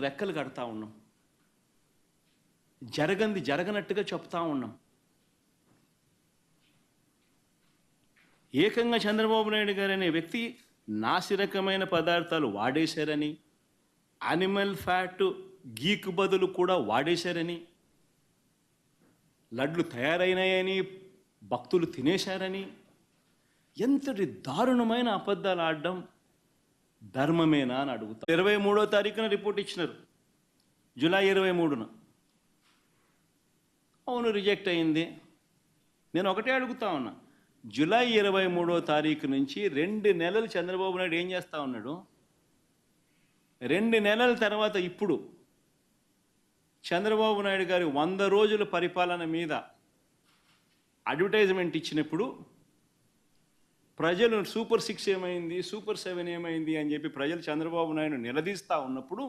రెక్కలు కడతా ఉన్నాం, జరగంది జరగనట్టుగా చెప్తా ఉన్నాం. ఏకంగా చంద్రబాబు నాయుడు గారు అనే వ్యక్తి నాసిరకమైన పదార్థాలు వాడేశారని, యానిమల్ ఫ్యాట్ గీకు బదులు కూడా వాడేశారని, లడ్లు తయారైనాయని భక్తులు తినేశారని, ఎంతటి దారుణమైన అబద్ధాలు ఆడడం ధర్మమేనా అని అడుగుతా. 23వ తారీఖున రిపోర్ట్ ఇచ్చినారు, జూలై 23న. అవును, రిజెక్ట్ అయింది. నేను ఒకటే అడుగుతా ఉన్నా, జూలై 23వ తారీఖు నుంచి 2 నెలలు చంద్రబాబు నాయుడు ఏం చేస్తూ ఉన్నాడు? 2 నెలల తర్వాత ఇప్పుడు చంద్రబాబు నాయుడు గారి 100 రోజుల పరిపాలన మీద అడ్వర్టైజ్మెంట్ ఇచ్చినప్పుడు ప్రజలు సూపర్ 6 ఏమైంది, సూపర్ 7 ఏమైంది అని చెప్పి ప్రజలు చంద్రబాబు నాయుడు నిలదీస్తూ ఉన్నప్పుడు